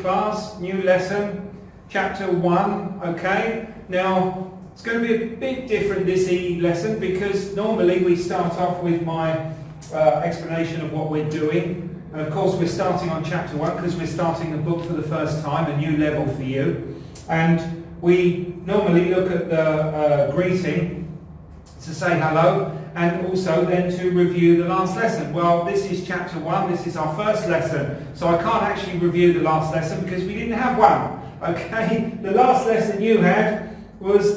class, new lesson, chapter 1, okay? Now, it's going to be a bit different this lesson because normally we start off with my explanation of what we're doing. And of course we're starting on chapter 1 because we're starting the book for the first time, a new level for you. And we normally look at the greeting to say hello and also then to review the last lesson. Well, this is chapter 1, this is our first lesson, so I can't actually review the last lesson because we didn't have one. Okay, the last lesson you had was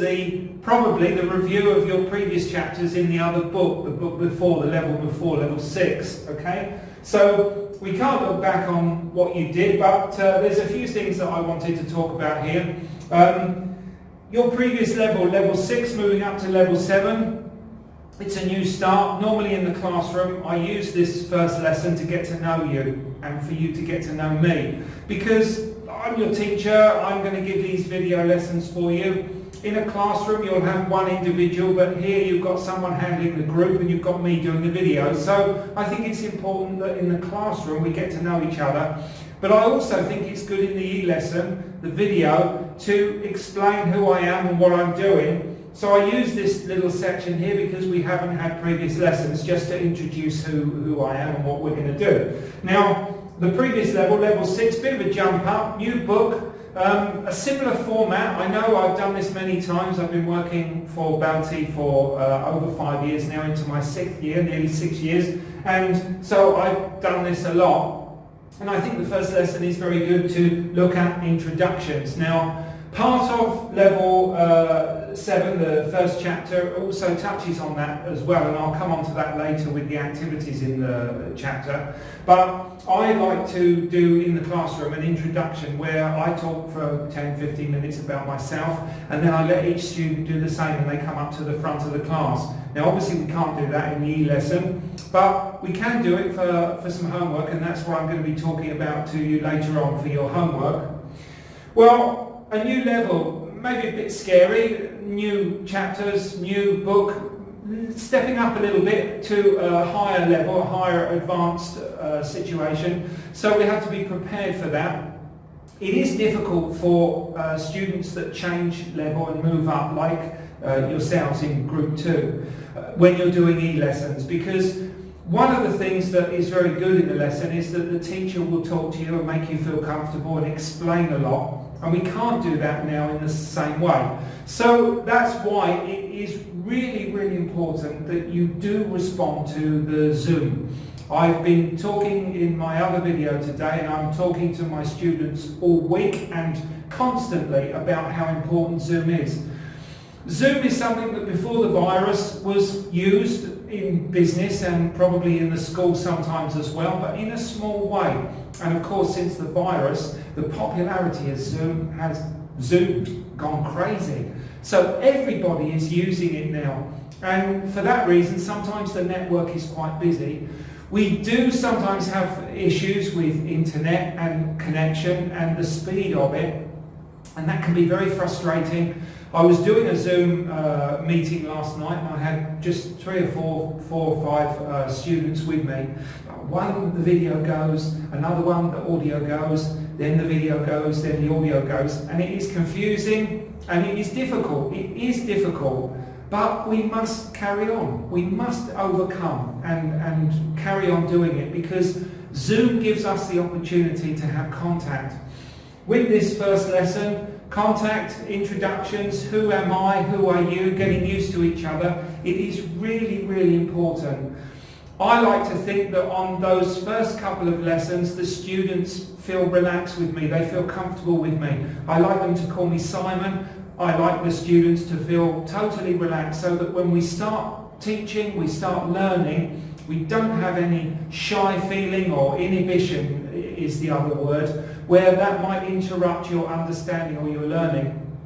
probably the review of your previous chapters in the other book, the book before, the level before, level 6. Okay, so we can't look back on what you did, but there's a few things that I wanted to talk about here. Your previous level, level 6, moving up to level 7, it's a new start. Normally in the classroom, I use this first lesson to get to know you and for you to get to know me. Because I'm your teacher, I'm going to give these video lessons for you. In a classroom, you'll have one individual, but here you've got someone handling the group and you've got me doing the video. So I think it's important that in the classroom we get to know each other. But I also think it's good in the e-lesson, the video, to explain who I am and what I'm doing. So I use this little section here because we haven't had previous lessons, just to introduce who I am and what we're going to do. Now, the previous level, level 6, bit of a jump up, new book, a similar format. I know I've done this many times. I've been working for Bounty for over 5 years now, into my 6th year, nearly 6 years. And so I've done this a lot. And I think the first lesson is very good to look at introductions. Now, part of level 7, the first chapter, also touches on that as well, and I'll come on to that later with the activities in the chapter. But I like to do in the classroom an introduction where I talk for 10-15 minutes about myself, and then I let each student do the same and they come up to the front of the class. Now obviously we can't do that in the e-lesson, but we can do it for some homework, and that's what I'm going to be talking about to you later on for your homework. Well, a new level, maybe a bit scary, new chapters, new book, stepping up a little bit to a higher level, a higher advanced situation. So we have to be prepared for that. It is difficult for students that change level and move up, like yourselves in group 2, when you're doing e-lessons, because one of the things that is very good in the lesson is that the teacher will talk to you and make you feel comfortable and explain a lot. And we can't do that now in the same way. So that's why it is really, really important that you do respond to the Zoom. I've been talking in my other video today, and I'm talking to my students all week and constantly about how important Zoom is. Zoom is something that before the virus was used in business and probably in the school sometimes as well, but in a small way. And of course, since the virus, the popularity of Zoom has gone crazy. So everybody is using it now. And for that reason, sometimes the network is quite busy. We do sometimes have issues with internet and connection and the speed of it, and that can be very frustrating. I was doing a Zoom meeting last night, and I had just 3 or 4 or 5 students with me. One, the video goes, another one, the audio goes, then the video goes, then the audio goes, and it is confusing and it is difficult. It is difficult, but we must carry on. We must overcome and carry on doing it, because Zoom gives us the opportunity to have contact. With this first lesson, contact, introductions, who am I, who are you, getting used to each other, it is really, really important. I like to think that on those first couple of lessons, the students feel relaxed with me, they feel comfortable with me. I like them to call me Simon. I like the students to feel totally relaxed, so that when we start teaching, we start learning, we don't have any shy feeling, or inhibition is the other word, where that might interrupt your understanding or your learning.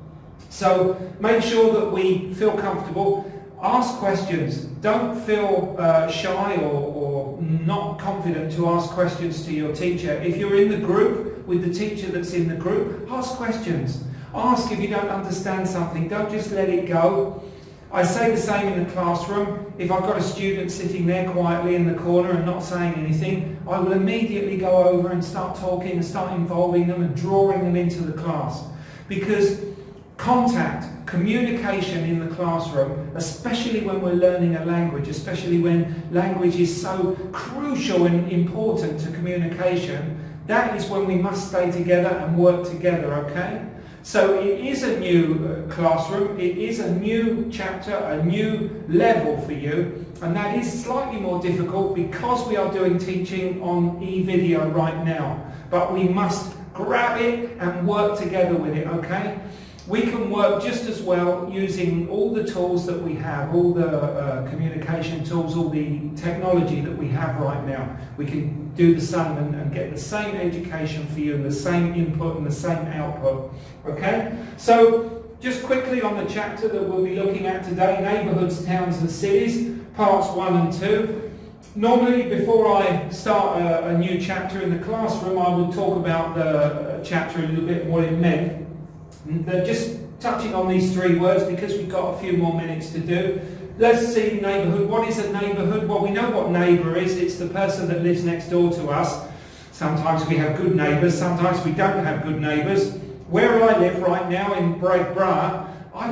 So make sure that we feel comfortable. Ask questions. Don't feel shy or not confident to ask questions to your teacher. If you're in the group with the teacher that's in the group, ask questions. Ask if you don't understand something. Don't just let it go. I say the same in the classroom. If I've got a student sitting there quietly in the corner and not saying anything, I will immediately go over and start talking and start involving them and drawing them into the class. Because contact, communication in the classroom, especially when we're learning a language, especially when language is so crucial and important to communication, that is when we must stay together and work together, okay? So it is a new classroom, it is a new chapter, a new level for you, and that is slightly more difficult because we are doing teaching on e-video right now. But we must grab it and work together with it, okay? We can work just as well using all the tools that we have, all the communication tools, all the technology that we have right now. We can do the same and get the same education for you, and the same input and the same output. Okay? So, just quickly on the chapter that we'll be looking at today, Neighbourhoods, Towns and Cities, parts 1 and 2. Normally, before I start a new chapter in the classroom, I will talk about the chapter a little bit, what it meant. They're just touching on these 3 words because we've got a few more minutes to do. Let's see neighbourhood. What is a neighbourhood? Well, we know what neighbour is. It's the person that lives next door to us. Sometimes we have good neighbours, sometimes we don't have good neighbours. Where I live right now in Bray, I've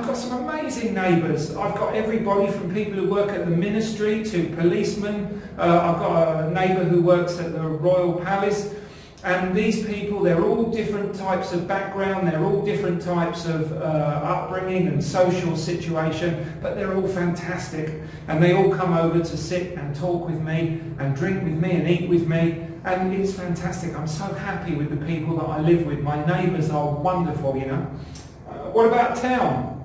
got some amazing neighbours. I've got everybody from people who work at the ministry to policemen. I've got a neighbour who works at the Royal Palace. And these people, they're all different types of background, they're all different types of upbringing and social situation, but they're all fantastic. And they all come over to sit and talk with me and drink with me and eat with me. And it's fantastic. I'm so happy with the people that I live with. My neighbours are wonderful, you know. What about a town?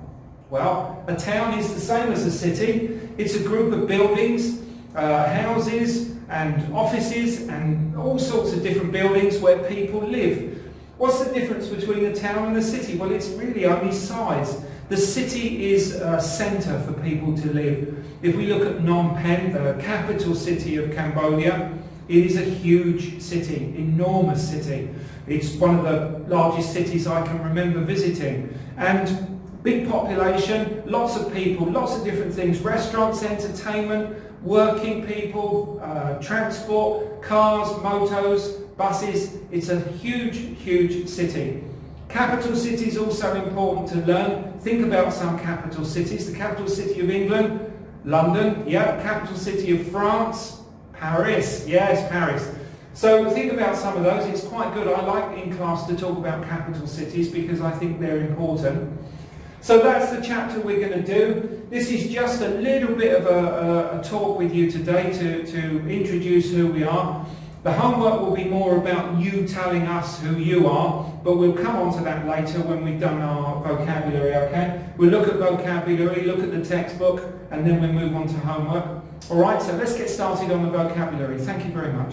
Well, a town is the same as a city. It's a group of buildings, houses, and offices and all sorts of different buildings where people live. What's the difference between a town and a city? Well, it's really only size. The city is a centre for people to live. If we look at Phnom Penh, the capital city of Cambodia, it is a huge city, enormous city. It's one of the largest cities I can remember visiting. And big population, lots of people, lots of different things, restaurants, entertainment, working people, transport, cars, motos, buses. It's a huge, huge city. Capital city is also important to learn. Think about some capital cities. The capital city of England, London, yeah. Capital city of France, Paris, yes, Paris. So think about some of those. It's quite good. I like in class to talk about capital cities because I think they're important. So that's the chapter we're going to do. This is just a little bit of a talk with you today to introduce who we are. The homework will be more about you telling us who you are, but we'll come on to that later when we've done our vocabulary, okay? We'll look at vocabulary, look at the textbook, and then we'll move on to homework. Alright, so let's get started on the vocabulary. Thank you very much.